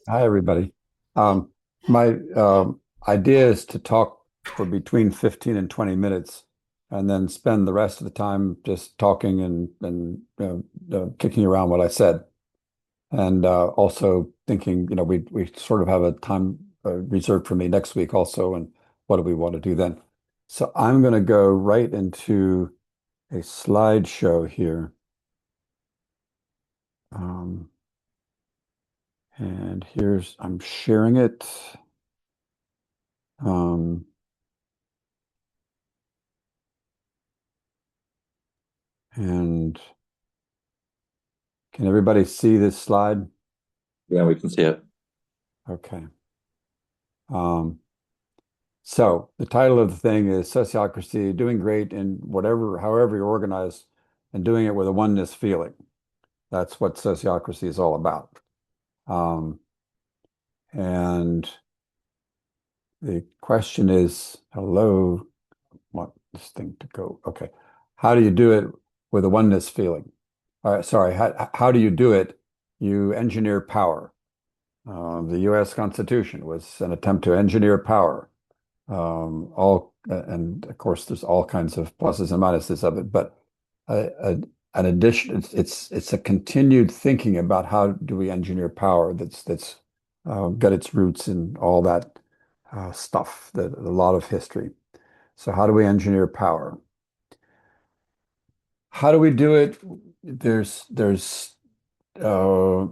Hi, everybody. Um, my idea is to talk for between 15 and 20 minutes and then spend the rest of the time just talking and kicking around what I said. And also thinking, we sort of have a time reserved for me next week also, and what do we want to do then? So I'm going to go right into a slideshow here. Um, and I'm sharing it. Um, and Can everybody see this slide? Yeah, we can see it. Okay. Um, so the title of the thing is Sociocracy, doing great in whatever, however you're organized, and doing it with a oneness feeling. That's what sociocracy is all about. Um, and the question is, hello, want this thing to go. Okay. How do you do it with a oneness feeling? All right, sorry. How do you do it? You engineer power. The U.S. Constitution was an attempt to engineer power. And of course, there's all kinds of pluses and minuses of it, but uh, uh, an addition, it's a continued thinking about how do we engineer power that's got its roots in all that stuff, that a lot of history. So how do we engineer power? How do we do it? There's uh,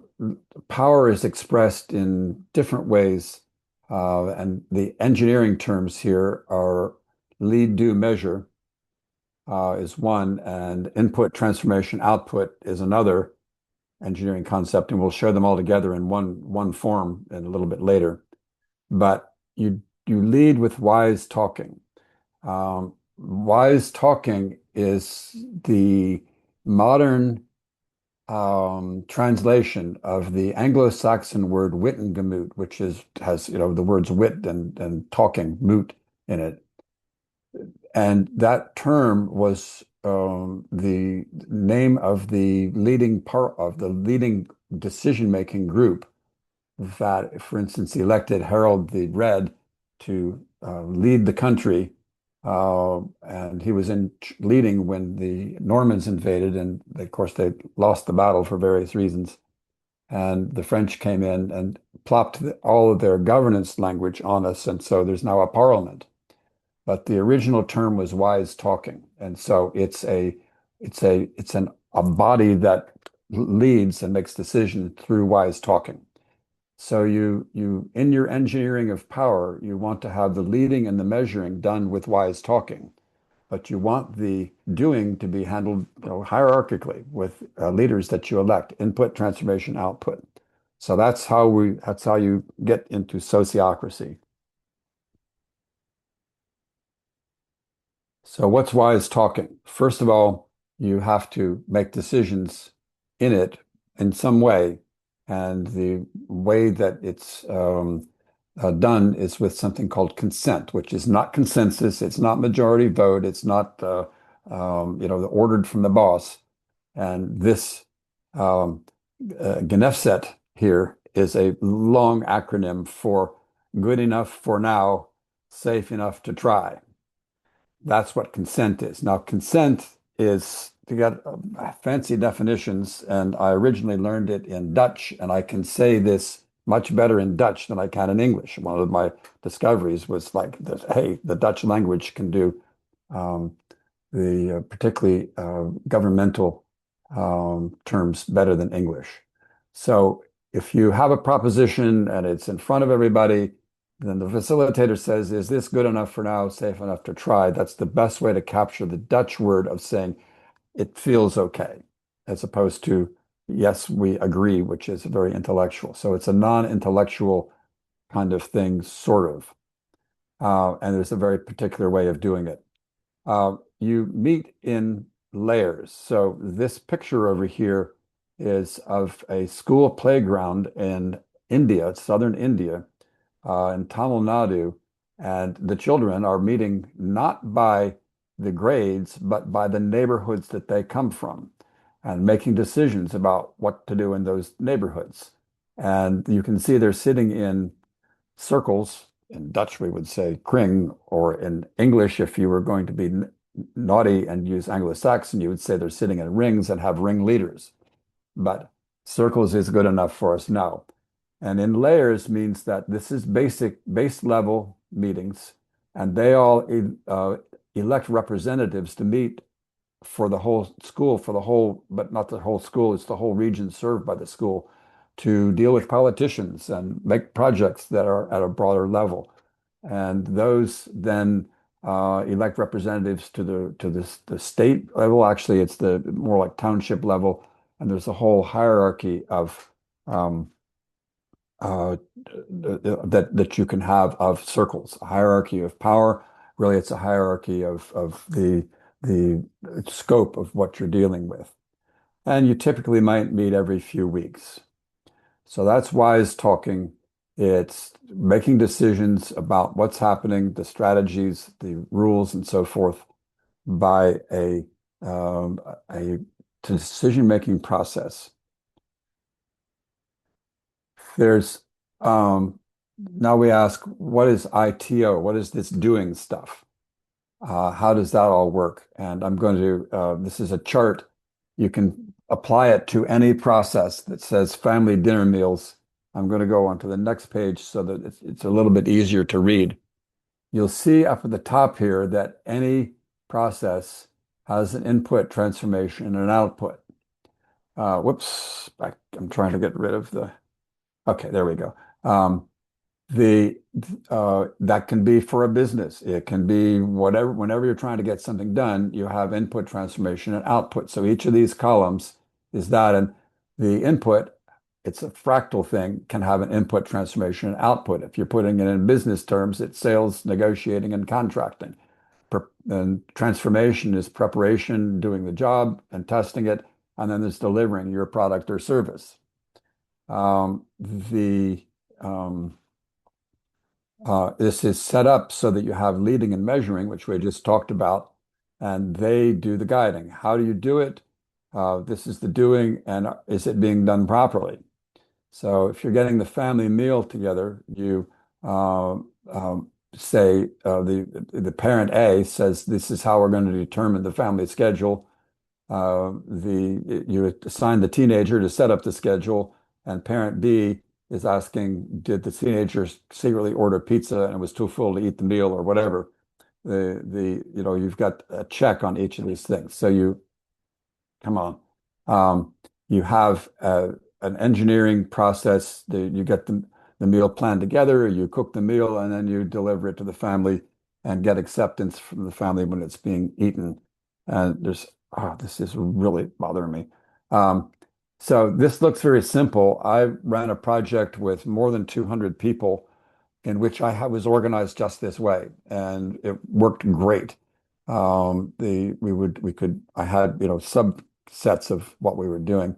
Power is expressed in different ways, and the engineering terms here are lead, do, measure is one, and input, transformation, output is another engineering concept, and we'll share them all together in one form in a little bit later. But you lead with wise talking. Wise talking is the modern translation of the Anglo-Saxon word Wittengemut, which has the words wit and talking moot in it, and that term was the name of the leading part of the leading decision-making group that, for instance, elected Harold the Red to lead the country. And he was in leading when the Normans invaded, and of course they lost the battle for various reasons. And the French came in and plopped all of their governance language on us, and so there's now a parliament. But the original term was wise talking, and so it's a body that leads and makes decisions through wise talking. So you in your engineering of power, you want to have the leading and the measuring done with wise talking, but you want the doing to be handled, hierarchically with leaders that you elect, input, transformation, output. So that's how you get into sociocracy. So what's wise talking? First of all, you have to make decisions in it in some way. And the way that it's done is with something called consent, which is not consensus. It's not majority vote. It's not, ordered from the boss. And this um, Genefset here is a long acronym for good enough for now, safe enough to try. That's what consent is. Now, consent is, you got fancy definitions, and I originally learned it in Dutch, and I can say this much better in Dutch than I can in English. One of my discoveries was like that, hey, the Dutch language can do um, the particularly governmental terms better than English. So if you have a proposition and it's in front of everybody, then the facilitator says, is this good enough for now, safe enough to try? That's the best way to capture the Dutch word of saying it feels okay, as opposed to, yes, we agree, which is very intellectual. So it's a non-intellectual kind of thing, sort of. And there's a very particular way of doing it. You meet in layers. So this picture over here is of a school playground in India, southern India, in Tamil Nadu, and the children are meeting not by the grades, but by the neighborhoods that they come from, and making decisions about what to do in those neighborhoods. And you can see they're sitting in circles. In Dutch, we would say kring, or in English, if you were going to be naughty and use Anglo-Saxon, you would say they're sitting in rings and have ring leaders. But circles is good enough for us now. And in layers means that this is base level meetings, and they all elect representatives to meet for the whole school, for the whole, but not the whole school, it's the whole region served by the school, to deal with politicians and make projects that are at a broader level. And those then elect representatives to the state level. Actually, it's the more like township level, and there's a whole hierarchy of um, uh, that you can have of circles, a hierarchy of power. Really, it's a hierarchy of the scope of what you're dealing with. And you typically might meet every few weeks. So that's wise talking. It's making decisions about what's happening, the strategies, the rules, and so forth by a decision-making process. There's now we ask, what is ITO? What is this doing stuff? How does that all work? And I'm going to, this is a chart. You can apply it to any process that says family dinner meals. I'm going to go on to the next page so that it's a little bit easier to read. You'll see up at the top here that any process has an input transformation and an output. Whoops, I'm trying to get rid of the, okay, there we go. The that can be for a business. It can be whatever, whenever you're trying to get something done, you have input, transformation, and output. So each of these columns is that, and the input, it's a fractal thing, can have an input, transformation, and output. If you're putting it in business terms, it's sales, negotiating, and contracting. And transformation is preparation, doing the job, and testing it, and then there's delivering your product or service. The This is set up so that you have leading and measuring, which we just talked about, and they do the guiding. How do you do it? This is the doing, and is it being done properly? So if you're getting the family meal together, you say the parent A says this is how we're going to determine the family schedule. You assign the teenager to set up the schedule, and parent B is asking, did the teenager secretly order pizza and it was too full to eat the meal or whatever? You've got a check on each of these things. So you come on. You have an engineering process. You get the meal planned together, you cook the meal, and then you deliver it to the family and get acceptance from the family when it's being eaten. And this is really bothering me. So this looks very simple. I ran a project with more than 200 people in which was organized just this way, and it worked great. I had, subsets of what we were doing.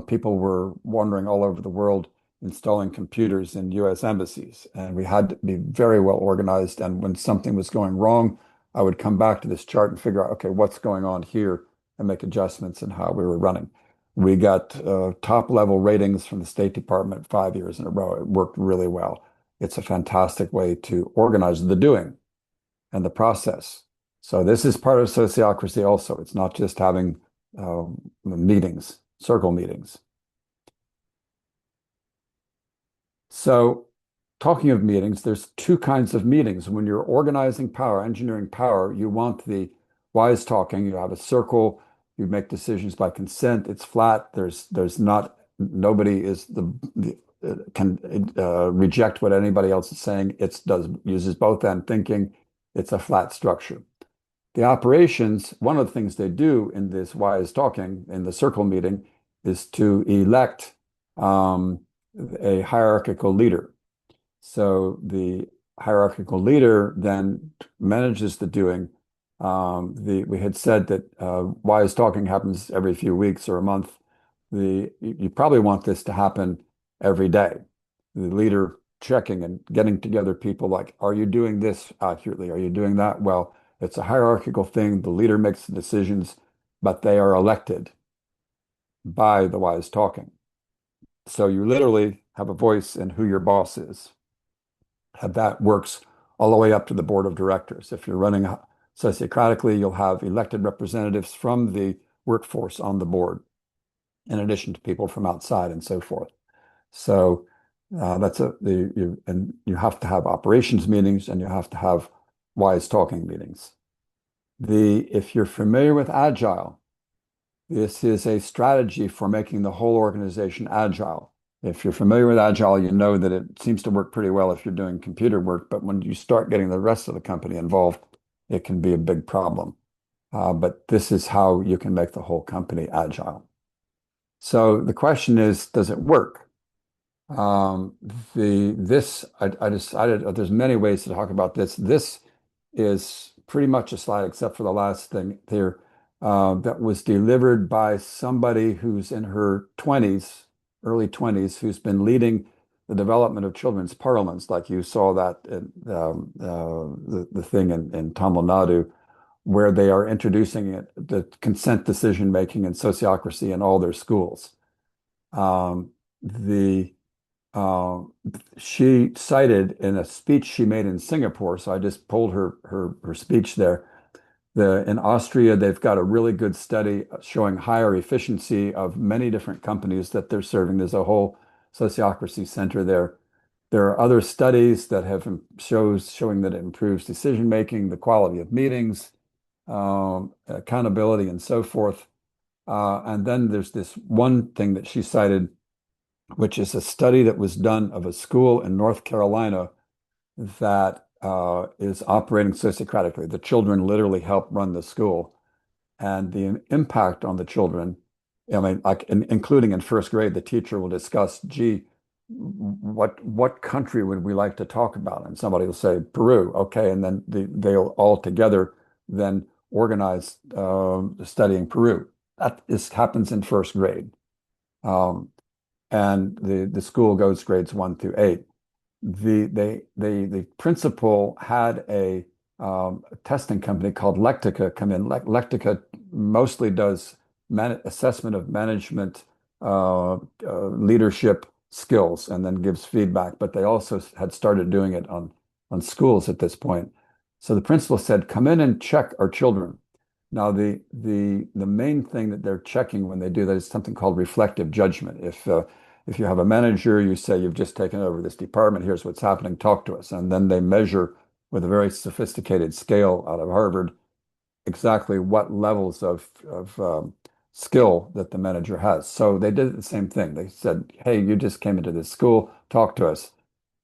People were wandering all over the world installing computers in US embassies, and we had to be very well organized. And when something was going wrong, I would come back to this chart and figure out, okay, what's going on here, and make adjustments in how we were running. We got top level ratings from the State Department 5 years in a row. It worked really well. It's a fantastic way to organize the doing and the process. So this is part of sociocracy also. It's not just having meetings, circle meetings. So talking of meetings, there's two kinds of meetings. When you're organizing power, engineering power, you want the wise talking. You have a circle, you make decisions by consent. It's flat. There's not, nobody is can reject what anybody else is saying. Uses both end thinking. It's a flat structure. The operations, one of the things they do in this wise talking, in the circle meeting, is to elect a hierarchical leader. So the hierarchical leader then manages the doing. We had said that wise talking happens every few weeks or a month. You probably want this to happen every day. The leader checking and getting together people like, are you doing this accurately? Are you doing that well? It's a hierarchical thing. The leader makes the decisions, but they are elected by the wise talking. So you literally have a voice in who your boss is. And that works all the way up to the board of directors. If you're running sociocratically, you'll have elected representatives from the workforce on the board, in addition to people from outside and so forth. So that's and you have to have operations meetings and you have to have wise talking meetings. If you're familiar with Agile, this is a strategy for making the whole organization agile. If you're familiar with Agile, you know that it seems to work pretty well if you're doing computer work, but when you start getting the rest of the company involved, it can be a big problem. But this is how you can make the whole company agile. So the question is, does it work? Um, I decided there's many ways to talk about this. This is pretty much a slide, except for the last thing here, that was delivered by somebody who's in her 20s, early 20s, who's been leading the development of children's parliaments, like you saw that in the thing in Tamil Nadu, where they are introducing the consent decision making and sociocracy in all their schools. The uh, she cited in a speech she made in Singapore, so I just pulled her speech there. In Austria, they've got a really good study showing higher efficiency of many different companies that they're serving. There's a whole sociocracy center there. There are other studies that have showing that it improves decision making, the quality of meetings, accountability, and so forth. And then there's this one thing that she cited, which is a study that was done of a school in North Carolina that is operating sociocratically. The children literally help run the school, and the impact on the children, I mean, including in first grade, the teacher will discuss, gee, what country would we like to talk about? And somebody will say Peru, okay, and then they'll all together then organize studying Peru. Happens in first grade. Um, and the school goes grades 1 through 8. The principal had a testing company called Lectica come in. Lectica mostly does assessment of management, leadership skills, and then gives feedback. But they also had started doing it on schools at this point. So the principal said, "Come in and check our children." Now, the main thing that they're checking when they do that is something called reflective judgment. If you have a manager, you say, you've just taken over this department, here's what's happening, talk to us. And then they measure with a very sophisticated scale out of Harvard exactly what levels of skill that the manager has. So they did the same thing. They said, hey, you just came into this school, talk to us.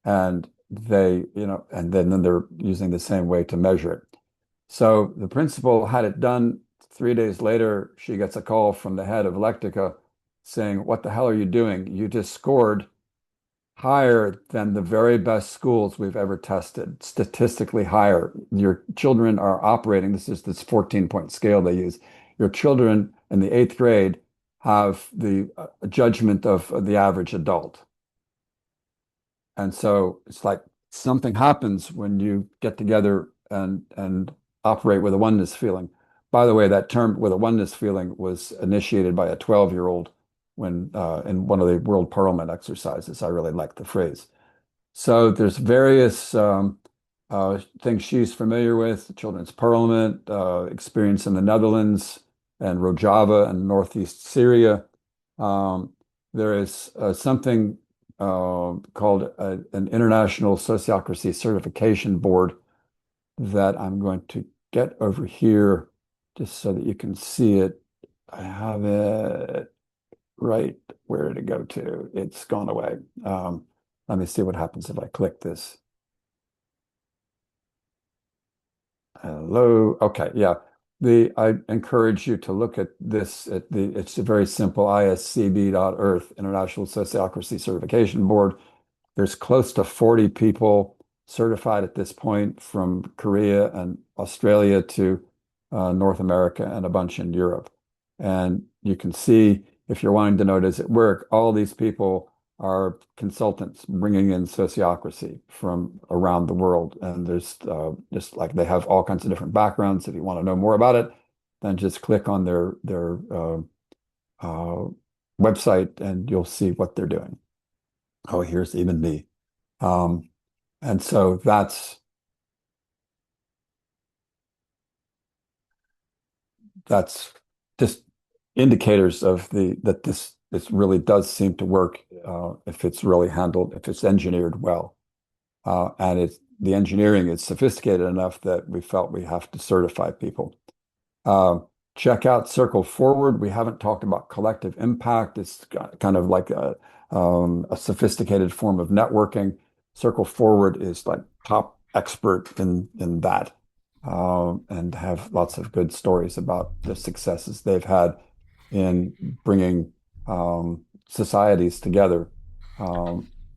And and then they're using the same way to measure it. So the principal had it done. 3 days later, she gets a call from the head of Lectica saying, what the hell are you doing? You just scored higher than the very best schools we've ever tested, statistically higher. Your children are operating, this is this 14-point scale they use. Your children in the 8th grade have the judgment of the average adult. And so it's like something happens when you get together and operate with a oneness feeling. By the way, that term with a oneness feeling was initiated by a 12-year-old when in one of the World Parliament exercises. I really like the phrase. So there's various things she's familiar with: Children's Parliament, experience in the Netherlands and Rojava and Northeast Syria. Um, there is something called an International Sociocracy Certification Board that I'm going to get over here just so that you can see it. I have it right where to go to. It's gone away. Let me see what happens if I click this. Hello. Okay, yeah. I encourage you to look at this it's a very simple iscb.earth, International Sociocracy Certification Board. There's close to 40 people certified at this point from Korea and Australia to North America and a bunch in Europe. And you can see, if you're wanting to know, does it work? All these people are consultants bringing in sociocracy from around the world. And there's just like they have all kinds of different backgrounds. If you want to know more about it, then just click on their uh, website and you'll see what they're doing. Oh, here's even me. Um, and so that's just indicators of the that this really does seem to work if it's really handled, if it's engineered well. And the engineering is sophisticated enough that we felt we have to certify people. Uh, Check out Circle Forward. We haven't talked about collective impact. It's kind of like a sophisticated form of networking. Circle Forward is like top expert in that, and have lots of good stories about the successes they've had in bringing societies together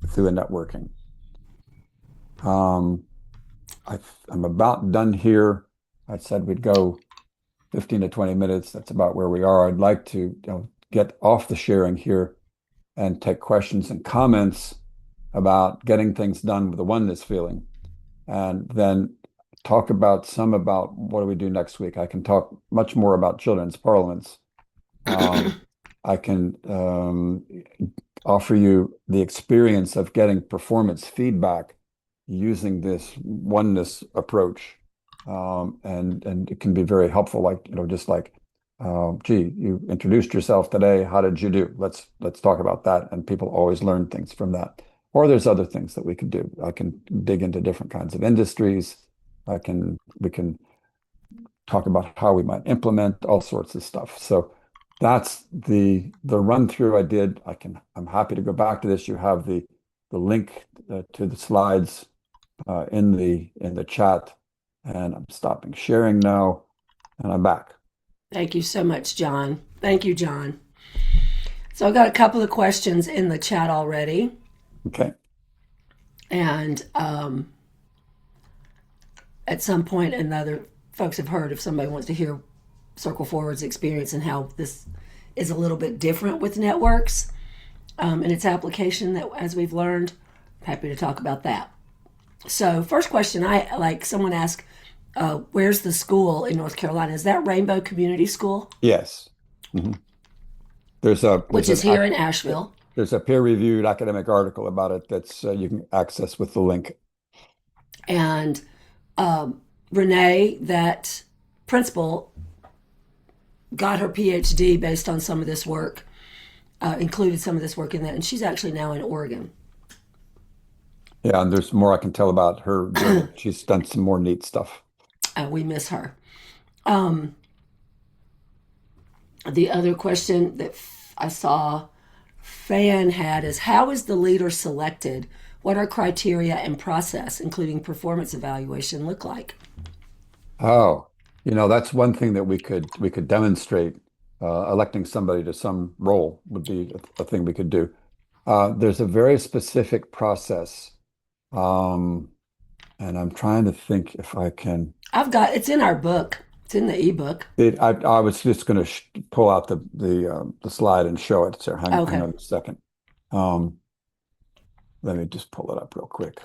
through a networking. Um, I'm about done here. I said we'd go 15 to 20 minutes. That's about where we are. I'd like to, get off the sharing here and take questions and comments about getting things done with the oneness feeling, and then talk about what do we do next week. I can talk much more about children's parliaments. I can offer you the experience of getting performance feedback using this oneness approach. And it can be very helpful, like, just like, gee, you introduced yourself today. How did you do? Let's talk about that. And people always learn things from that. Or there's other things that we could do. I can dig into different kinds of industries. We can talk about how we might implement all sorts of stuff. So that's the run through I did. I'm happy to go back to this. You have the link to the slides in the chat, and I'm stopping sharing now, and I'm back. Thank you so much, John. Thank you, John. So I've got a couple of questions in the chat already. Okay. And at some point, another folks have heard if somebody wants to hear Circle Forward's experience and how this is a little bit different with networks and its application that, as we've learned, I'm happy to talk about that. So, first question, I like someone asked, where's the school in North Carolina? Is that Rainbow Community School? Yes. hmm There's a Which is here in Asheville. there's a peer-reviewed academic article about it that's you can access with the link. And Renee, that principal, got her PhD based on some of this work, included some of this work in that, and she's actually now in Oregon. Yeah, and there's more I can tell about her journey. She's done some more neat stuff. We miss her. Um, the other question that I saw Fan had is, how is the leader selected? What are criteria and process, including performance evaluation, look like? Oh, that's one thing that we could demonstrate. Electing somebody to some role would be a thing we could do. There's a very specific process, um, and I'm trying to think if I can. It's in our book. It's in the ebook. I was just going to sh pull out the slide and show it. So hang Okay. on a second. Um, Let me just pull it up real quick.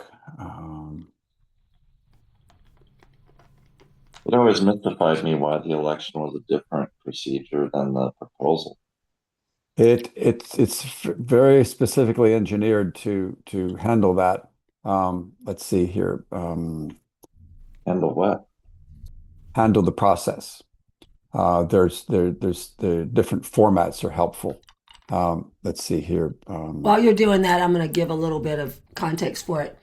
It always mystified me why the election was a different procedure than the proposal. It's very specifically engineered to handle that. Let's see here. And the what? Handle the process. There's the different formats are helpful. Let's see here. While you're doing that, I'm going to give a little bit of context for it.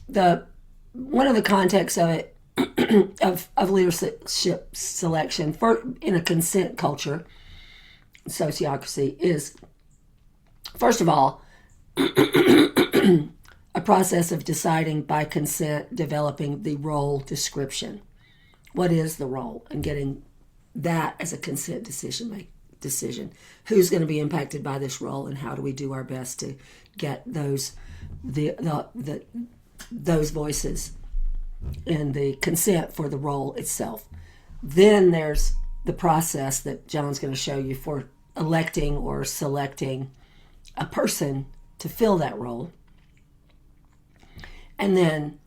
The One of the contexts of it of leadership selection for in a consent culture, sociocracy, is first of all a process of deciding by consent, developing the role description. What is the role, and getting that as a consent decision. Who's going to be impacted by this role, and how do we do our best to get those those voices and the consent for the role itself. Then there's the process that John's going to show you for electing or selecting a person to fill that role. And then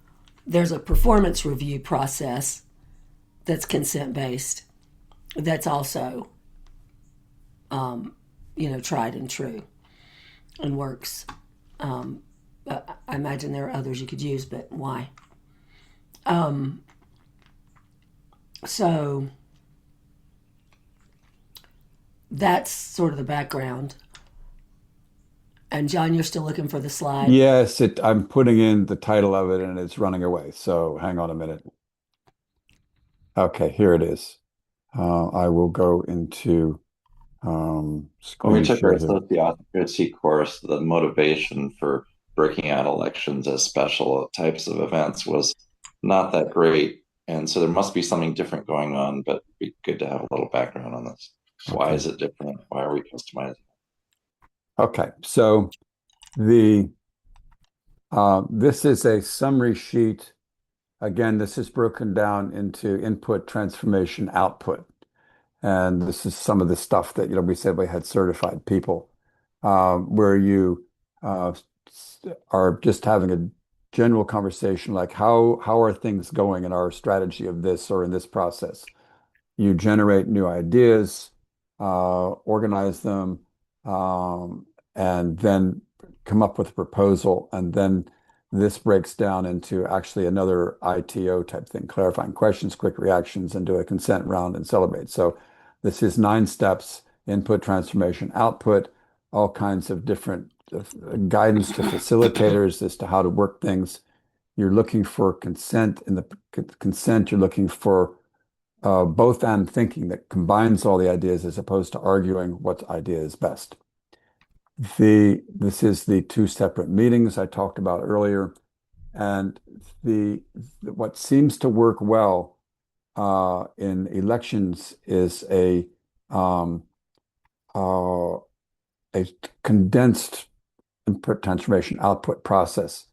there's a performance review process that's consent based. That's also tried and true and works. I imagine there are others you could use, but why? Um, so that's sort of the background. And John, you're still looking for the slide. Yes, I'm putting in the title of it and it's running away. So hang on a minute. Okay, here it is. I will go into When we screen took our share here. sociocracy course, the motivation for breaking out elections as special types of events was not that great. And so there must be something different going on, but it'd be good to have a little background on this. Why Okay. is it different? Why are we customizing? Okay. So the this is a summary sheet. Again, this is broken down into input, transformation, output. And this is some of the stuff that, we said we had certified people, where you uh, are just having a general conversation like how are things going in our strategy of this or in this process. You generate new ideas, organize them, and then come up with a proposal. And then this breaks down into actually another ITO type thing, clarifying questions, quick reactions, and do a consent round and celebrate. So this is 9 steps: input, transformation, output, all kinds of different guidance to facilitators as to how to work things. You're looking for consent. In the consent, you're looking for both and thinking that combines all the ideas as opposed to arguing what idea is best. This is the 2 separate meetings I talked about earlier, and what seems to work well in elections is um, uh, a condensed input, transformation, output process.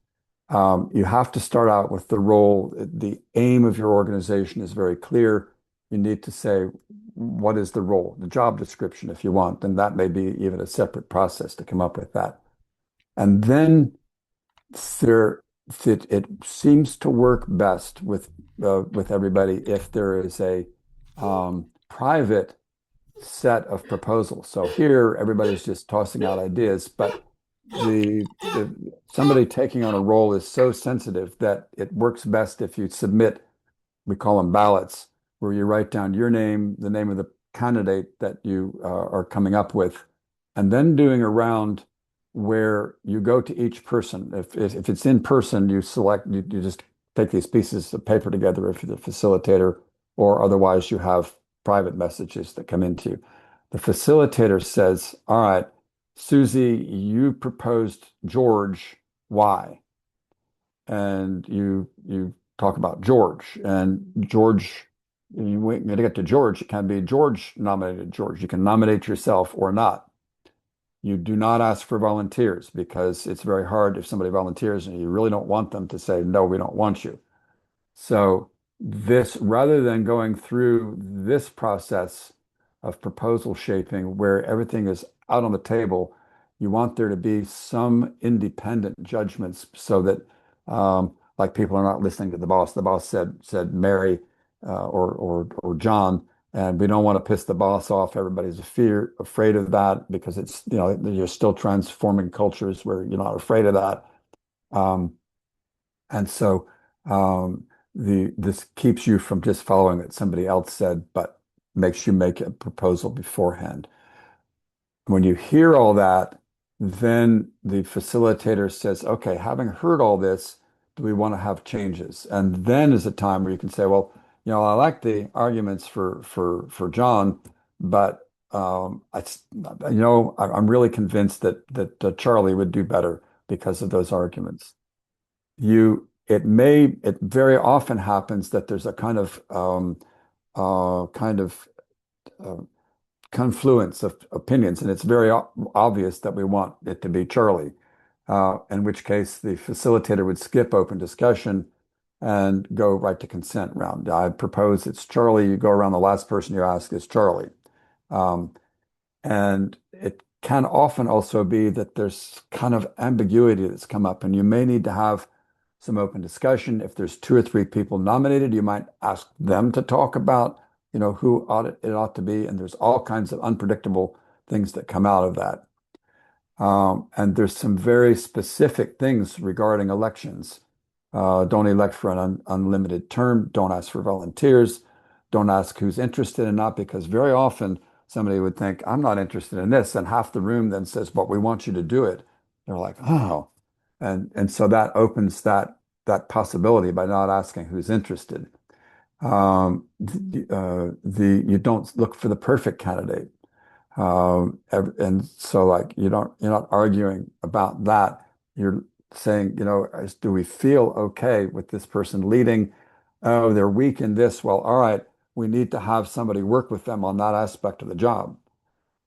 You have to start out with the role. The aim of your organization is very clear. You need to say, what is the role, the job description, if you want, and that may be even a separate process to come up with that. And then there, it seems to work best with everybody if there is a private set of proposals. So here, everybody's just tossing out ideas, but the somebody taking on a role is so sensitive that it works best if you submit, we call them ballots, where you write down your name, the name of the candidate that you are coming up with, and then doing a round where you go to each person. If it's in person, you select, you just take these pieces of paper together if you're the facilitator, or otherwise you have private messages that come into you. The facilitator says, all right, Susie, you proposed George. Why? And you talk about George, and George, you wait to get to George. It can be George nominated George. You can nominate yourself or not. You do not ask for volunteers because it's very hard if somebody volunteers and you really don't want them to say, no, we don't want you. So this, rather than going through this process of proposal shaping where everything is out on the table, you want there to be some independent judgments so that like people are not listening to the boss. The boss said Mary or John, and we don't want to piss the boss off. Everybody's afraid of that because it's, you're still transforming cultures where you're not afraid of that. Um, and so this keeps you from just following what somebody else said, but makes you make a proposal beforehand. When you hear all that, then the facilitator says, okay, having heard all this, do we want to have changes? And then is a time where you can say, well, I like the arguments for John, but I'm really convinced that Charlie would do better because of those arguments. It very often happens that there's a kind of uh, confluence of opinions, and it's very obvious that we want it to be Charlie, in which case the facilitator would skip open discussion and go right to consent round. I propose it's Charlie. You go around, the last person you ask is Charlie. Um, and it can often also be that there's kind of ambiguity that's come up, and you may need to have some open discussion. If there's 2 or 3 people nominated, you might ask them to talk about, who it ought to be. And there's all kinds of unpredictable things that come out of that. And there's some very specific things regarding elections. Don't elect for an unlimited term. Don't ask for volunteers. Don't ask who's interested in that, because very often somebody would think, I'm not interested in this. And half the room then says, but we want you to do it. They're like, oh. And so that opens that possibility by not asking who's interested. You don't look for the perfect candidate. And so like you're not arguing about that. You're saying, do we feel okay with this person leading? Oh, they're weak in this. Well, all right, we need to have somebody work with them on that aspect of the job.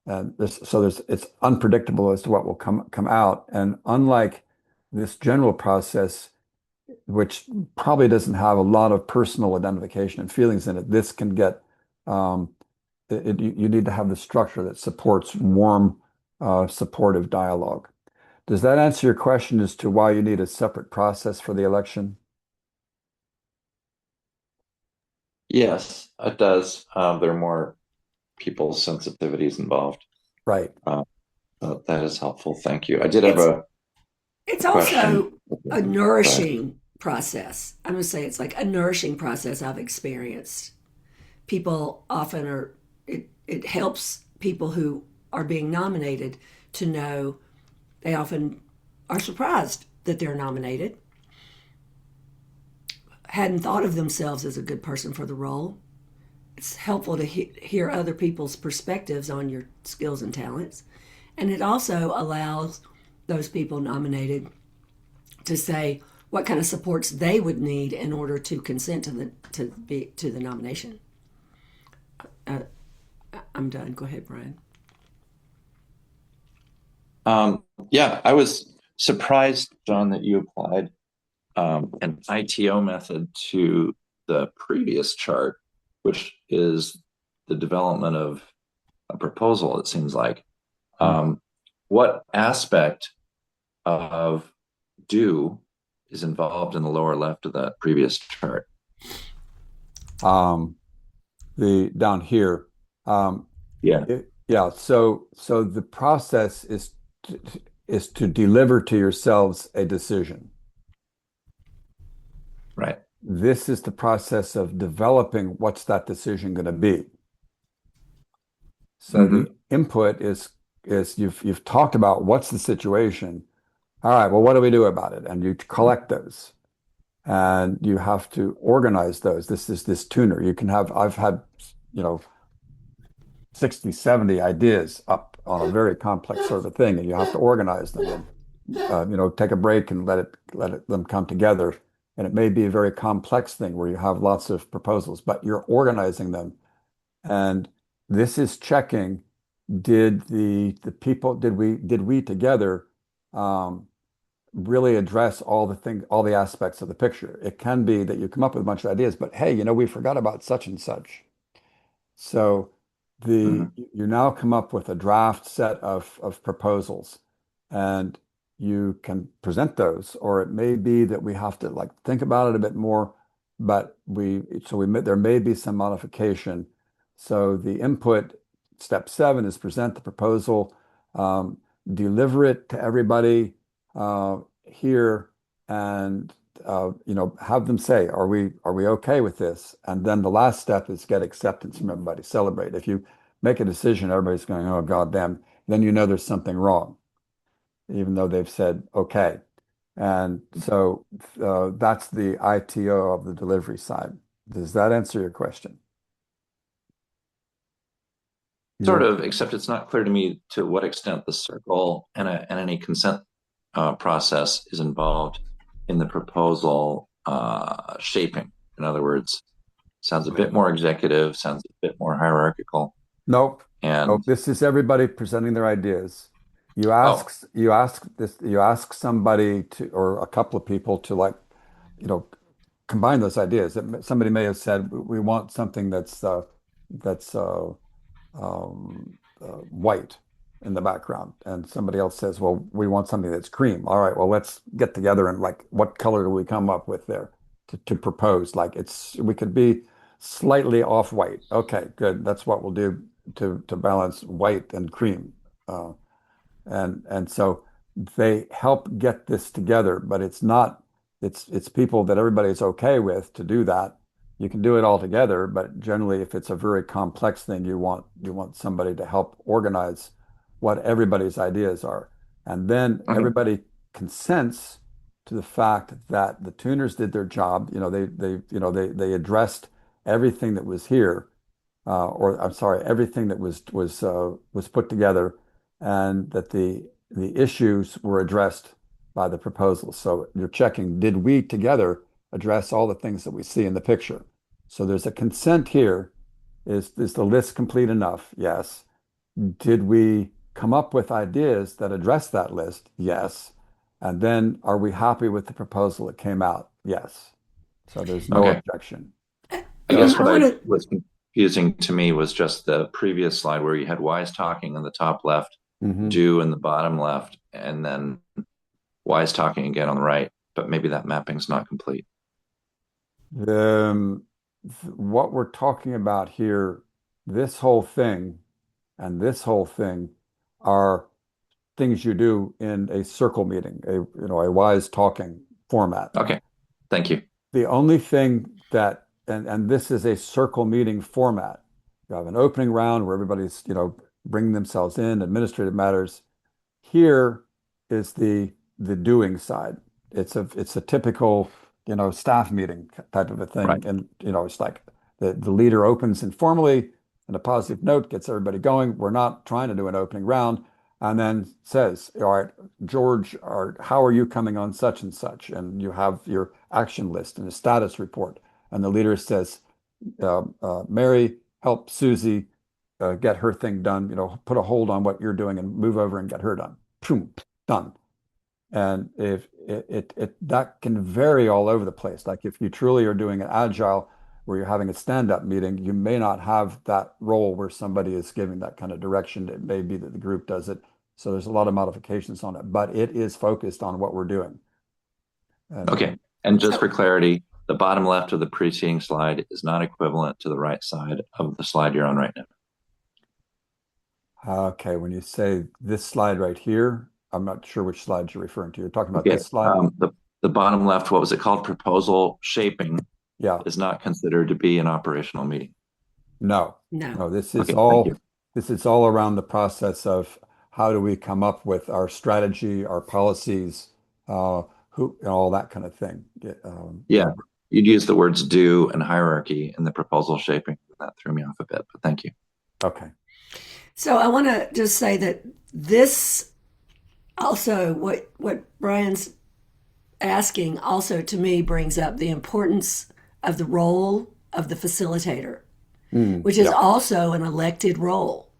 And it's unpredictable as to what will come out. And unlike this general process, which probably doesn't have a lot of personal identification and feelings in it, this can get um, you need to have the structure that supports warm, supportive dialogue. Does that answer your question as to why you need a separate process for the election? Yes, it does. There are more people's sensitivities involved. Right. That is helpful. Thank you. I did have It's a it's question. also a nourishing process. I'm going to say it's like a nourishing process I've experienced. People often are, it helps people who are being nominated to know they often are surprised that they're nominated, hadn't thought of themselves as a good person for the role. It's helpful to hear other people's perspectives on your skills and talents. And it also allows those people nominated to say what kind of supports they would need in order to consent to the nomination. Uh, I'm done. Go ahead, Brian. Yeah, I was surprised, John, that you applied an ITO method to the previous chart, which is the development of a proposal, it seems like. What aspect of do is involved in the lower left of that previous chart? The down here. Yeah, Yeah. So the process is to deliver to yourselves a decision. right. This is the process of developing what's that decision going to be. So Mm-hmm. the input is you've talked about what's the situation. All right, well, what do we do about it? And you collect those. And you have to organize those. This is this tuner. I've had, you know, 60, 70 ideas up on a very complex sort of a thing, and you have to organize them and take a break and let them come together. And it may be a very complex thing where you have lots of proposals, but you're organizing them. And this is checking, did the people, did we together really address all the aspects of the picture? It can be that you come up with a bunch of ideas, but hey, we forgot about such and such. So Mm-hmm. you now come up with a draft set of proposals, and you can present those, or it may be that we have to like think about it a bit more, but there may be some modification. So the input, step 7, is present the proposal, um, deliver it to everybody here, and have them say, are we okay with this? And then the last step is get acceptance from everybody, celebrate. If you make a decision, everybody's going, oh, God damn, then there's something wrong, even though they've said okay. And so that's the ITO of the delivery side. Does that answer your question? Sort You of, except it's not clear to me to what extent the circle and any consent process is involved in the proposal shaping. In other words, sounds a bit more executive, sounds a bit more hierarchical. Nope. And Nope. This is everybody presenting their ideas. oh, You ask somebody to, or a couple of people to like, you know, combine those ideas. Somebody may have said, we want something that's white in the background. And somebody else says, well, we want something that's cream. All right, well, let's get together and like, what color do we come up with there to propose? Like we could be slightly off white. Okay, good. That's what we'll do. to balance white and cream. Uh, and so they help get this together, but it's not it's people that everybody's okay with to do that. You can do it all together, but generally if it's a very complex thing, you want somebody to help organize what everybody's ideas are. And then Okay. everybody consents to the fact that the tuners did their job. They addressed everything that was here, or I'm sorry, everything that was put together, and that the issues were addressed by the proposal. So you're checking, did we together address all the things that we see in the picture? So there's a consent here. Is the list complete enough? Yes. Did we come up with ideas that address that list? Yes. And then are we happy with the proposal that came out? Yes. So there's no Okay. objection. I guess I what want I to. was confusing to me was just the previous slide where you had wise talking in the top left, Mhm. do in the bottom left, and then wise talking again on the right. But maybe that mapping's not complete. The, what we're talking about here, this whole thing and this whole thing are things you do in a circle meeting, a wise talking format. Okay. Thank you. The only thing that, and this is a circle meeting format. You have an opening round where everybody's, bringing themselves in, administrative matters. Here is the doing side. It's a typical, staff meeting type of a Right. thing. And, it's like the leader opens informally and a positive note gets everybody going. We're not trying to do an opening round and then says, all right, George, how are you coming on such and such? And you have your action list and a status report. And the leader says, Mary, help Susie get her thing done, put a hold on what you're doing and move over and get her done. Boom, done. And if that can vary all over the place. Like if you truly are doing an agile where you're having a stand-up meeting, you may not have that role where somebody is giving that kind of direction. It may be that the group does it. So there's a lot of modifications on it, but it is focused on what we're doing. Okay. And And just So for clarity, the bottom left of the preceding slide is not equivalent to the right side of the slide you're on right now. okay, when you say this slide right here, I'm not sure which slide you're referring to. You're talking about Okay. this slide? The bottom left, what was it called? Proposal shaping Yeah. is not considered to be an operational meeting. No, no. no, Okay. Thank you. this is all around the process of how do we come up with our strategy, our policies, and all that kind of thing. Yeah. You'd use the words do and hierarchy in the proposal shaping. That threw me off a bit, but thank you. Okay. So I want to just say that this also, what Brian's asking also to me brings up the importance of the role of the facilitator, which is Yeah. also an elected role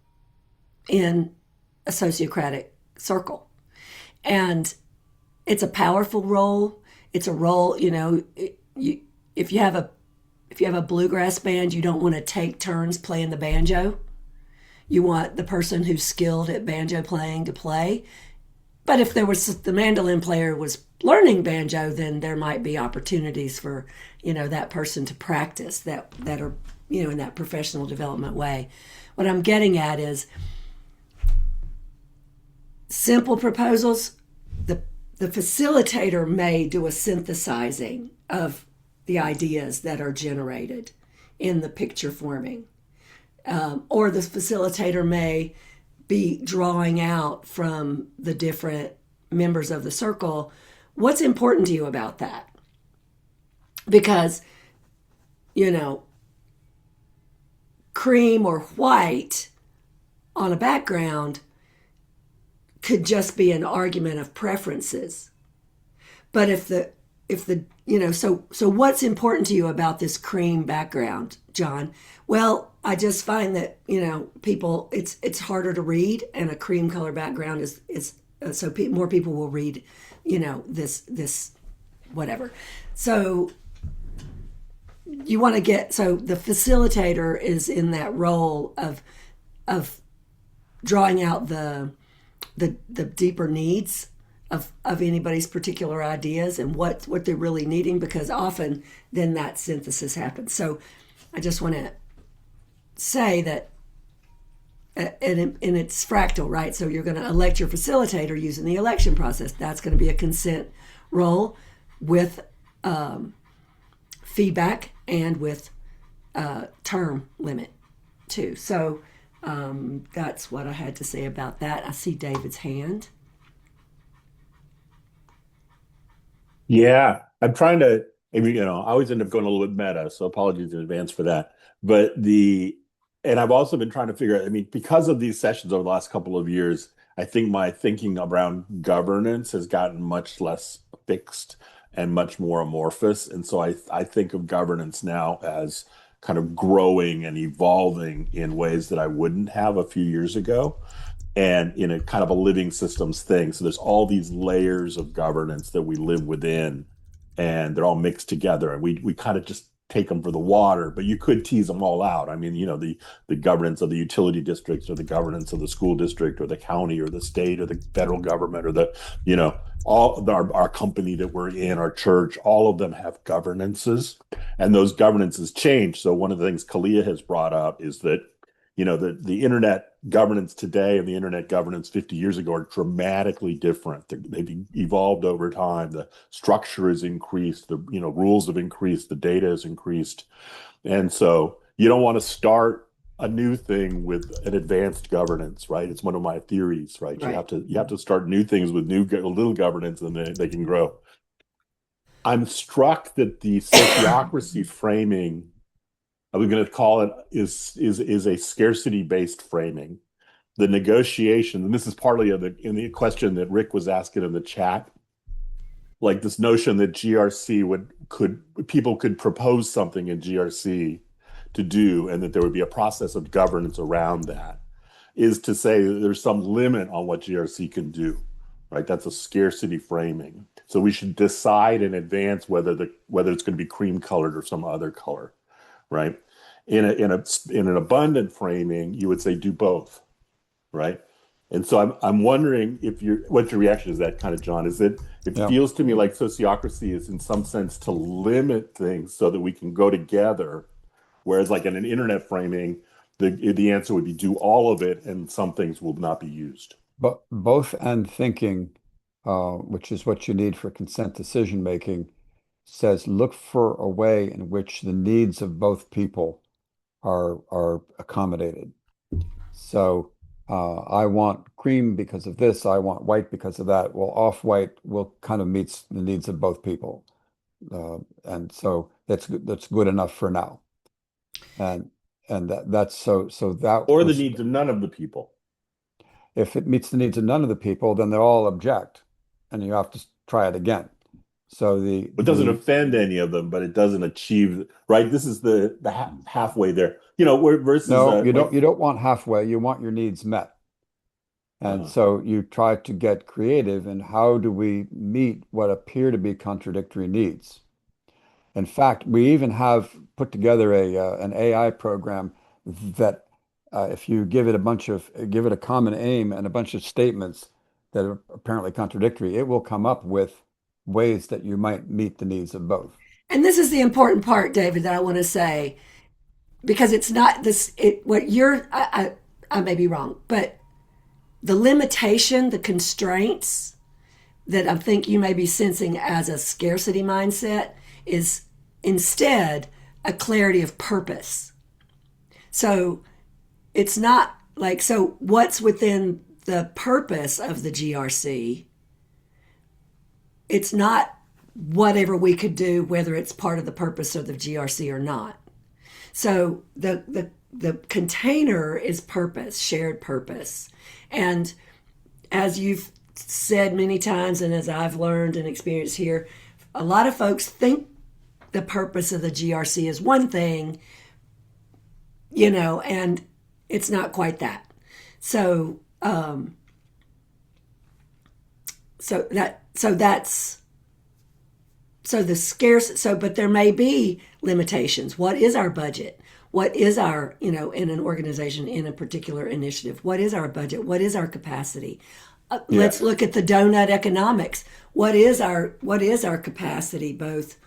in a sociocratic circle. And it's a powerful role. It's a role, if you have a bluegrass band, you don't want to take turns playing the banjo. You want the person who's skilled at banjo playing to play. But if the mandolin player was learning banjo, then there might be opportunities for, that person to practice that are, in that professional development way. What I'm getting at is simple proposals. The facilitator may do a synthesizing of the ideas that are generated in the picture forming. Or the facilitator may be drawing out from the different members of the circle what's important to you about that. Because, cream or white on a background could just be an argument of preferences. But if the so what's important to you about this cream background, John? Well, I just find that people it's harder to read, and a cream color background is so more people will read this whatever. So you want to so the facilitator is in that role of drawing out the deeper needs of anybody's particular ideas and what they're really needing, because often then that synthesis happens. So I just want to say that and it's fractal, right? So you're going to elect your facilitator using the election process. That's going to be a consent role with feedback and with term limit too. So that's what I had to say about that. I see David's hand. Yeah, I'm trying to, I mean, I always end up going a little bit meta, so apologies in advance for that. But and I've also been trying to figure out, I mean, because of these sessions over the last couple of years, I think my thinking around governance has gotten much less fixed and much more amorphous. And so I think of governance now as kind of growing and evolving in ways that I wouldn't have a few years ago and in a kind of a living systems thing. So there's all these layers of governance that we live within, and they're all mixed together, and we kind of just take them for the water. But you could tease them all out. I mean, the governance of the utility districts, or the governance of the school district, or the county, or the state, or the federal government, or the all our company that we're in, our church, all of them have governances, and those governances change. So one of the things Kalia has brought up is that the internet governance today and the internet governance 50 years ago are dramatically different. They've evolved over time. The structure has increased. The rules have increased. The data has increased, and so you don't want to start a new thing with an advanced governance, right? It's one of my theories, right? Right. You have to start new things with little governance, and they can grow. I'm struck that the sociocracy framing, I'm going to call it, is a scarcity-based framing. The negotiation, and this is partly in the question that Rick was asking in the chat, like this notion that people could propose something in GRC to do, and that there would be a process of governance around that, is to say that there's some limit on what GRC can do, right? That's a scarcity framing. So we should decide in advance whether it's going to be cream colored or some other color, right? In an abundant framing, you would say do both, right? And so I'm wondering what your reaction is to that, kind of, John. It Yeah. feels to me like sociocracy is in some sense to limit things so that we can go together, whereas like in an internet framing, the answer would be do all of it, and some things will not be used. But both and thinking, which is what you need for consent decision making, says look for a way in which the needs of both people are accommodated. So I want cream because of this, I want white because of that. Well, off-white will kind of meets the needs of both people. And so that's good enough for now. And that's so that Or the was, needs of none of the people. if it meets the needs of none of the people, then they'll all object and you have to try it again. So It doesn't offend any of them, but it doesn't achieve, right? This is the halfway there, versus no, you don't want halfway, you want your needs met. And Uh-huh. so you try to get creative in how do we meet what appear to be contradictory needs. In fact, we even have put together an AI program that if you give it a common aim and a bunch of statements that are apparently contradictory, it will come up with ways that you might meet the needs of both. And this is the important part, David, that I want to say, because it's not this, what you're, I may be wrong, but the limitation, the constraints that I think you may be sensing as a scarcity mindset is instead a clarity of purpose. So it's not like, so what's within the purpose of the GRC? It's not whatever we could do, whether it's part of the purpose of the GRC or not. So the container is purpose, shared purpose. And as you've said many times, and as I've learned and experienced here, a lot of folks think the purpose of the GRC is one thing, and it's not quite that. So, but there may be limitations. What is our budget? What is our, in an organization, in a particular initiative, what is our budget? What is our capacity? Let's look at the donut economics. What is our capacity? Both,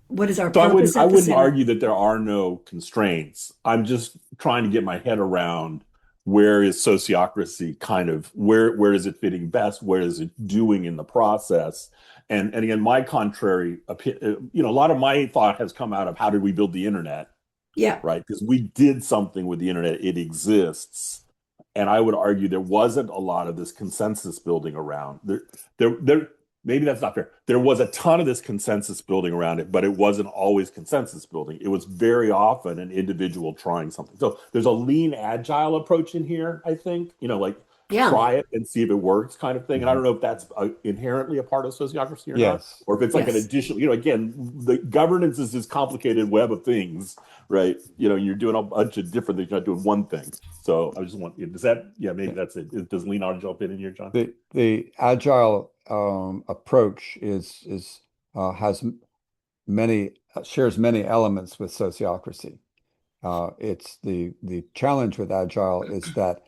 what is our purpose? I wouldn't argue that there are no constraints. I'm just trying to get my head around where is sociocracy kind of where is it fitting best? Where is it doing in the process? And again, my contrary, a lot of my thought has come out of how did we build the internet, Yeah. right? Because we did something with the internet; it exists, and I would argue there wasn't a lot of this consensus building around there. Maybe that's not fair. There was a ton of this consensus building around it, but it wasn't always consensus building. It was very often an individual trying something. So there's a lean, agile approach in here, I think, like Yeah. try it and see if it works kind of thing. And I Mhm. don't know if that's inherently a part of sociocracy or not, Yes. or if it's like an Yes. additional, again, the governance is this complicated web of things, right? You're doing a bunch of different things, you're not doing one thing. So I just want, does that, yeah, maybe that's it. Does lean agile fit in here, John? The agile approach has many shares many elements with sociocracy. It's the challenge with agile is that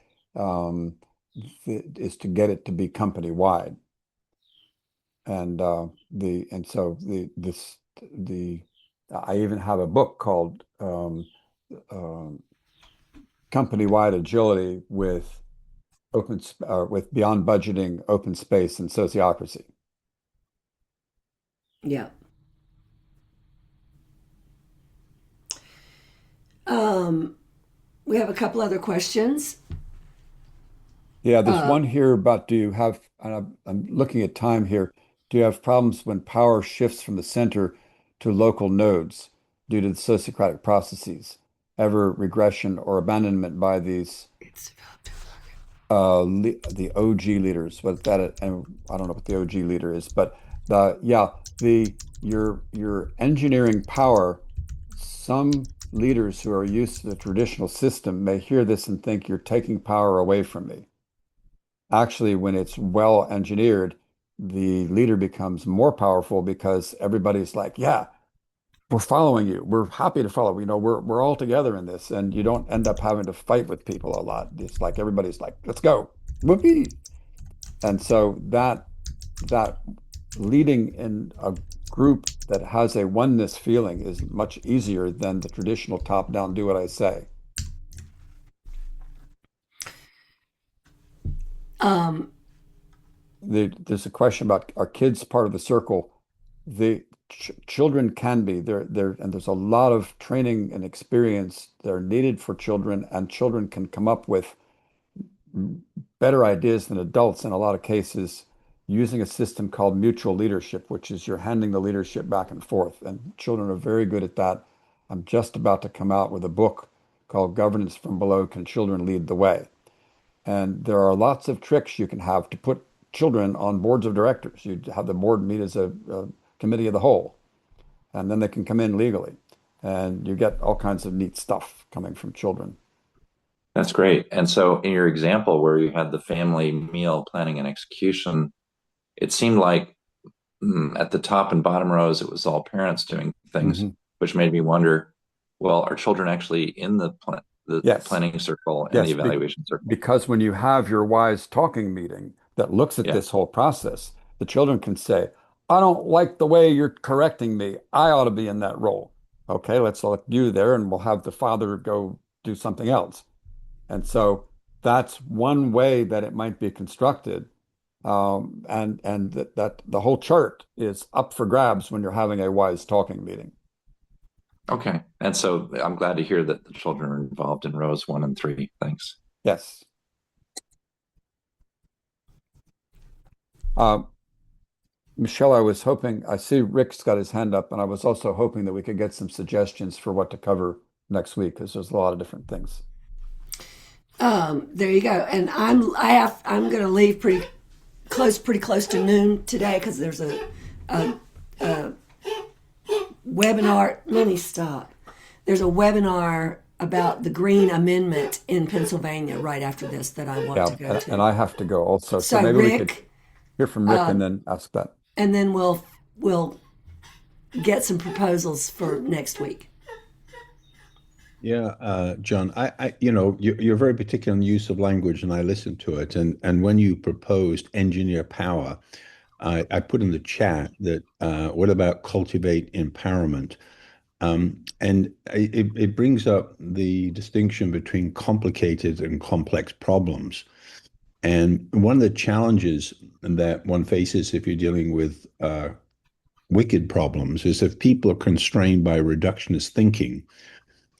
is to get it to be company wide, and so the I even have a book called Company Wide Agility with with Beyond Budgeting, Open Space, and Sociocracy. Yeah. Um, we have a couple other questions. Yeah, there's Uh, one here about do you have, and I'm looking at time here, do you have problems when power shifts from the center to local nodes due to the sociocratic processes? Ever regression or abandonment by these it's the OG leaders? What that and I don't know what the OG leader is, but the your engineering power, some leaders who are used to the traditional system may hear this and think you're taking power away from me. Actually, when it's well engineered, the leader becomes more powerful because everybody's like, yeah, we're following you. We're happy to follow. We're all together in this, and you don't end up having to fight with people a lot. It's like everybody's like, let's go. Whoopee. And so that leading in a group that has a oneness feeling is much easier than the traditional top-down, do what I say. um, There's a question about are kids part of the circle? The children can be there, and there's a lot of training and experience that are needed for children, and children can come up with better ideas than adults in a lot of cases using a system called mutual leadership, which is you're handing the leadership back and forth, and children are very good at that. I'm just about to come out with a book called Governance from Below: Can Children Lead the Way? And there are lots of tricks you can have to put children on boards of directors. You have the board meet as a committee of the whole, and then they can come in legally. And you get all kinds of neat stuff coming from children. That's great. And so, in your example where you had the family meal planning and execution, it seemed like at the top and bottom rows, it was all parents doing things, Hmm. which made me wonder, well, are children actually in the Yes, planning circle and the yes, evaluation circle? because when you have your wise talking meeting that looks at Yeah. this whole process, the children can say, I don't like the way you're correcting me. I ought to be in that role. Okay, let's let you there, and we'll have the father go do something else. And so that's one way that it might be constructed. And that the whole chart is up for grabs when you're having a wise talking meeting. Okay. And so I'm glad to hear that the children are involved in rows 1 and 3. Thanks. Yes. Uh, Michelle, I see Rick's got his hand up, and I was also hoping that we could get some suggestions for what to cover next week because there's a lot of different things. there you go. And I'm going to leave pretty close to noon today because there's a webinar. Let me stop. There's a webinar about the Green Amendment in Pennsylvania right after this that I want Yeah, to go and to. I have to go also. So So maybe we could Rick, hear from Rick and then ask that. and then we'll get some proposals for next week. Yeah, John, you're very particular in the use of language, and I listened to it. And when you proposed engineer power, I put in the chat that what about cultivate empowerment? And it brings up the distinction between complicated and complex problems. And one of the challenges that one faces if you're dealing with wicked problems is if people are constrained by reductionist thinking,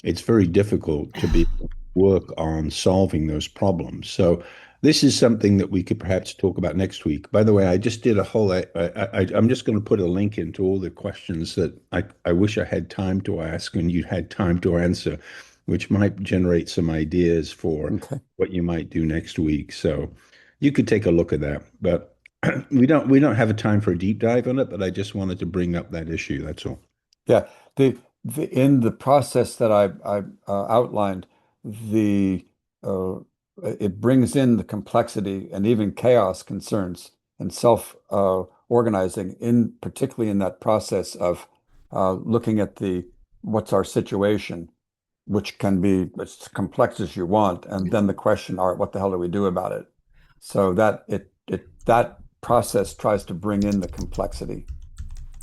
it's very difficult to be work on solving those problems. So this is something that we could perhaps talk about next week. By the way, I just did a whole, I'm just going to put a link into all the questions that I wish I had time to ask and you had time to answer, which might generate some ideas for Okay. what you might do next week. So you could take a look at that, but we don't have a time for a deep dive on it, but I just wanted to bring up that issue. That's all. Yeah. In the process that I outlined, the it brings in the complexity and even chaos concerns and self organizing in particularly in that process of looking at the what's our situation, which can be as complex as you want, and then the question, all right, what the hell do we do about it? So that process tries to bring in the complexity.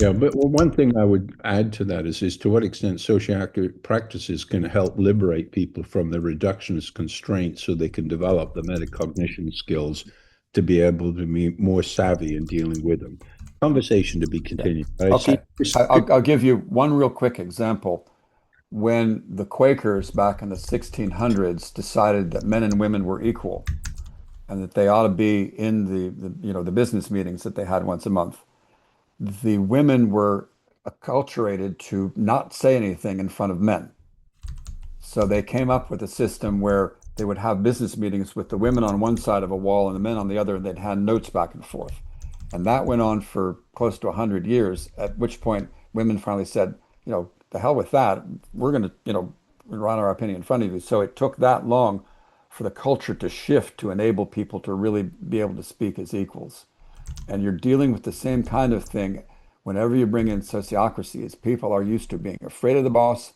Yeah, but one thing I would add to that is to what extent socioactive practices can help liberate people from the reductionist constraints so they can develop the metacognition skills to be able to be more savvy in dealing with them. Conversation to be Yeah. continued. I see. Okay. I'll give you one real quick example. When the Quakers back in the 1600s decided that men and women were equal and that they ought to be in the business meetings that they had once a month, the women were acculturated to not say anything in front of men. So they came up with a system where they would have business meetings with the women on one side of a wall and the men on the other, and they'd hand notes back and forth. And that went on for close to 100 years, at which point women finally said, the hell with that. We're going to, run our opinion in front of you. So it took that long for the culture to shift to enable people to really be able to speak as equals. And you're dealing with the same kind of thing whenever you bring in sociocracy, is people are used to being afraid of the boss,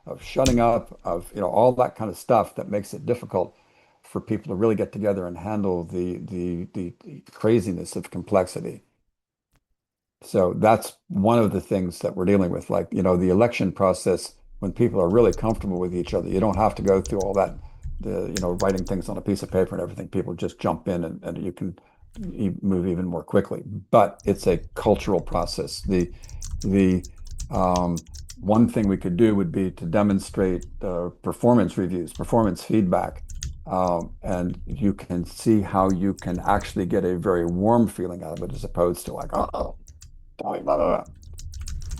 of shutting up, of all that kind of stuff that makes it difficult for people to really get together and handle the craziness of complexity. So that's one of the things that we're dealing with. Like, the election process, when people are really comfortable with each other, you don't have to go through all that, writing things on a piece of paper and everything. People just jump in and you can move even more quickly. But it's a cultural process. The one thing we could do would be to demonstrate performance reviews, performance feedback, and you can see how you can actually get a very warm feeling out of it as opposed to like, oh, blah, blah, blah.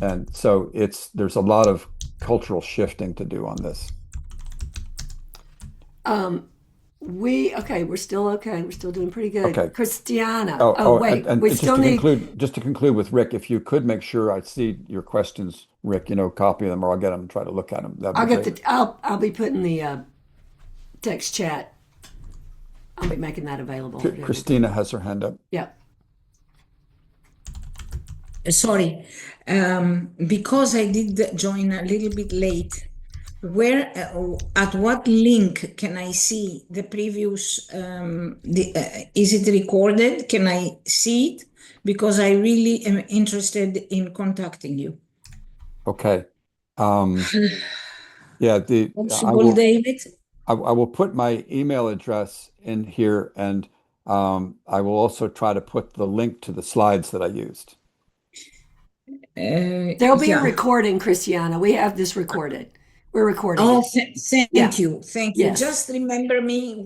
And so there's a lot of cultural shifting to do on this. We're still okay. We're still doing pretty good. Okay. Christiana. Oh, Oh, and, wait, and we just still to need. conclude with Rick, if you could make sure I see your questions, Rick, copy them or I'll get them and try to look at them. That'd I'll be get great. the. I'll be putting the text chat. I'll be making that available. Christina has her hand up. Yep. Sorry, because I did join a little bit late. Where, at what link can I see the previous? Is it recorded? Can I see it? Because I really am interested in contacting you. Okay. Yeah, Possible, David? I will put my email address in here and I will also try to put the link to the slides that I used. There'll be a recording, Christiana. We have this recorded. We're recording. Oh, it. thank you. Thank you. Yes. Just remember me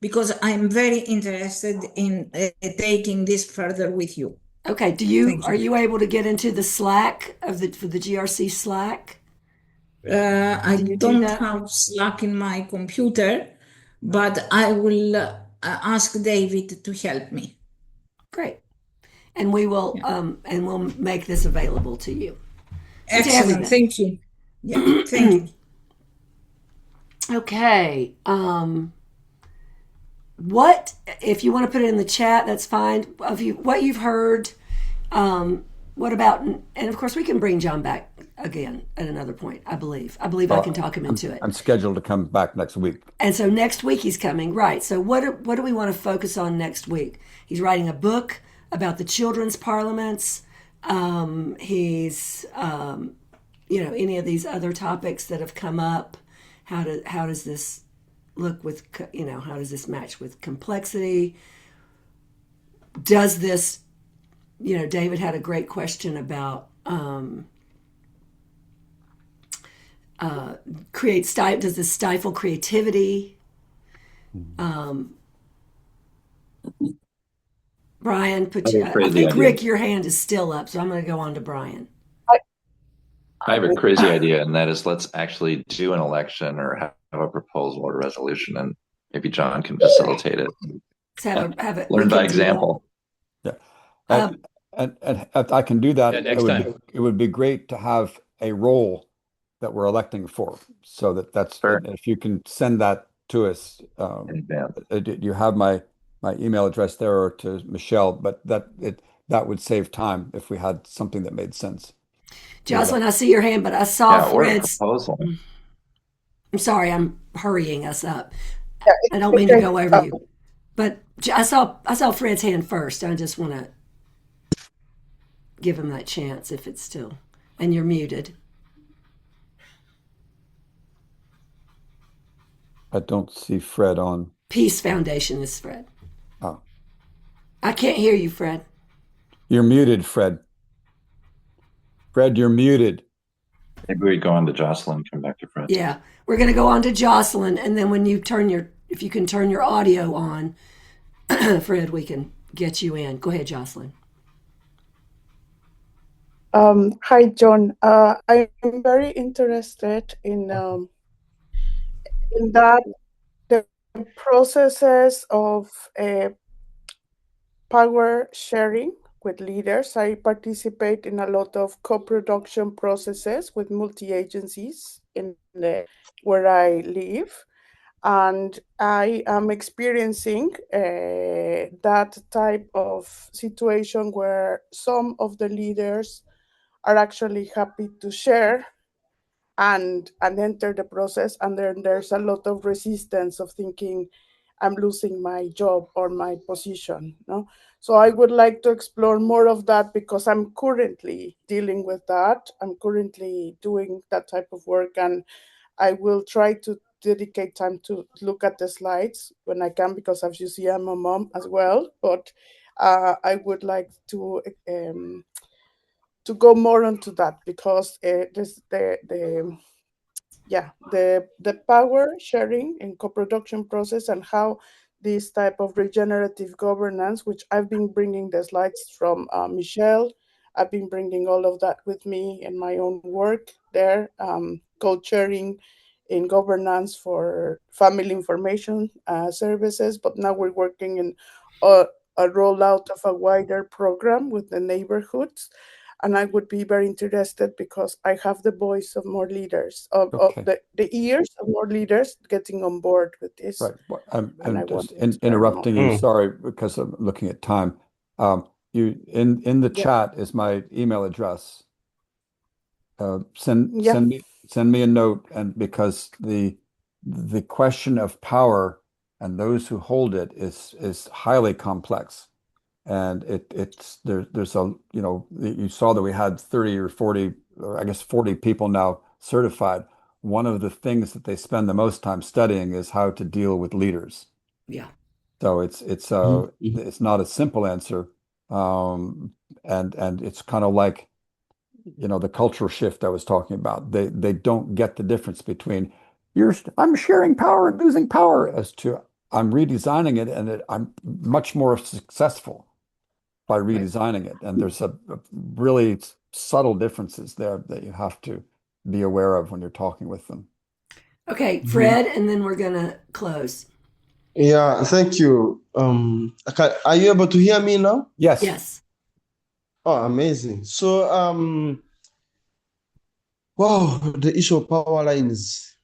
because I'm very interested in taking this further with you. Okay. Are you able to get into the Slack for the GRC Slack? I don't have Slack in my computer, but I will ask David to help me. Great. And we will and we'll make this available to you. Excellent. Thank you. Yeah, thank you. Okay. What if you want to put it in the chat? That's fine. What you've heard. What about? And of course, we can bring John back again at another point. I believe I can talk him into it. I'm scheduled to come back next week. And so next week he's coming, right? So what do we want to focus on next week? He's writing a book about the children's parliaments. He's any of these other topics that have come up. How does this look with, how does this match with complexity? Does this, David had a great question about does this stifle creativity? Brian, I think Rick, your hand is still up, so I'm going to go on to Brian. I have a crazy idea, and that is let's actually do an election or have a proposal or resolution, and maybe John can facilitate it. Learn by example. Yeah. And if I can do that, Yeah, next time. it would be great to have a role that we're electing for, so that's Sure. if you can send that to us. You have my email address there, or to Michelle, but that would save time if we had something that made sense. Jocelyn, I see your hand, but I saw Fred's proposal. I'm sorry, I'm hurrying us up. I don't mean to go over you, but I saw Fred's hand first. I just want to give him that chance if it's still, and you're muted. I don't see Fred on. Peace Foundation is Fred. Oh. I can't hear you, Fred. You're muted, Fred. Fred, you're muted. Maybe we go on to Jocelyn, come back to Fred. Yeah, we're going to go on to Jocelyn, and then when you if you can turn your audio on, Fred, we can get you in. Go ahead, Jocelyn. Hi, John. I'm very interested in that the processes of power sharing with leaders. I participate in a lot of co-production processes with multi-agencies where I live. And I am experiencing that type of situation where some of the leaders are actually happy to share and enter the process, and then there's a lot of resistance of thinking I'm losing my job or my position. No? So I would like to explore more of that, because I'm currently dealing with that. I'm currently doing that type of work, and I will try to dedicate time to look at the slides when I can, because as you see, I'm a mom as well. But I would like to go more into that, because the power sharing in co-production process, and how this type of regenerative governance, which I've been bringing the slides from Michelle, I've been bringing all of that with me in my own work there, co-chairing in governance for family information services, but now we're working in a rollout of a wider program with the neighborhoods. And I would be very interested, because I have the voice of more leaders, of the ears of more leaders getting on board with this. Right. I'm just interrupting you. Sorry, because I'm looking at time. You in the chat is my email address. Send me a note, and because the question of power and those who hold it is highly complex. And there's a, you saw that we had 30 or 40, or I guess 40 people now certified. One of the things that they spend the most time studying is how to deal with leaders. Yeah. So it's not a simple answer. And it's kind of like, the cultural shift I was talking about. They don't get the difference between I'm sharing power and losing power, as to I'm redesigning it, and I'm much more successful by redesigning it. And there's a really subtle differences there that you have to be aware of when you're talking with them. Okay, Fred, and then we're gonna close. Yeah, thank you. Are you able to hear me now? Yes. Yes. Oh, amazing. So, wow, the issue of power lines,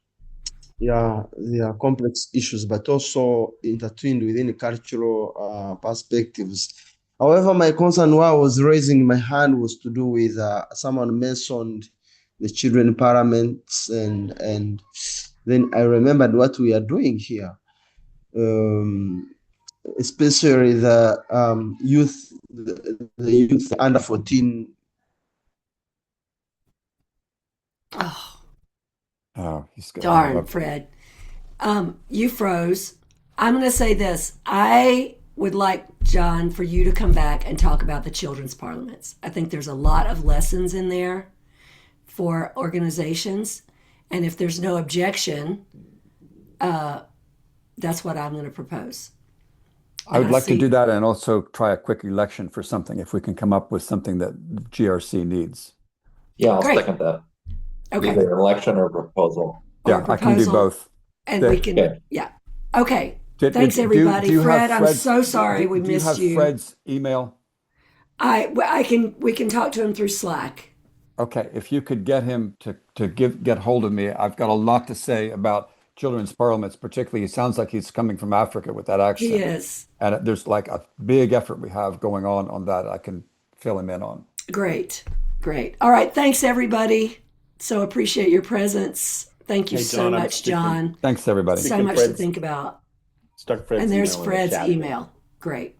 yeah, they are complex issues, but also intertwined within cultural perspectives. However, my concern why I was raising my hand was to do with someone mentioned the children parliaments, and then I remembered what we are doing here, especially the youth, the youth under 14 Oh, He's good. darn, Fred. You froze. I'm going to say this. I would like, John, for you to come back and talk about the children's parliaments. I think there's a lot of lessons in there for organizations. And if there's no objection, that's what I'm going to propose. I would And like to see- do that and also try a quick election for something if we can come up with something that GRC needs. Yeah, I'll Great. second that. Okay. Either election or proposal. Or Yeah, I can do proposal. both. And we can, Okay. yeah. Okay. Did- Thanks, do you everybody. have Fred, I'm Fred's- so sorry we do you missed have you. Fred's email? We can talk to him through Slack. Okay, if you could get him to get hold of me, I've got a lot to say about children's parliaments, particularly. He sounds like he's coming from Africa with that accent. He is. And there's like a big effort we have going on that I can fill him in on. Great. Great. All right. Thanks, everybody. So appreciate your presence. Thank you Hey, so John, I'm much, sticking- John. Thanks, everybody. So Sticking much to Fred's- think about. Stuck Fred's And there's email in the Fred's chat. email. Great.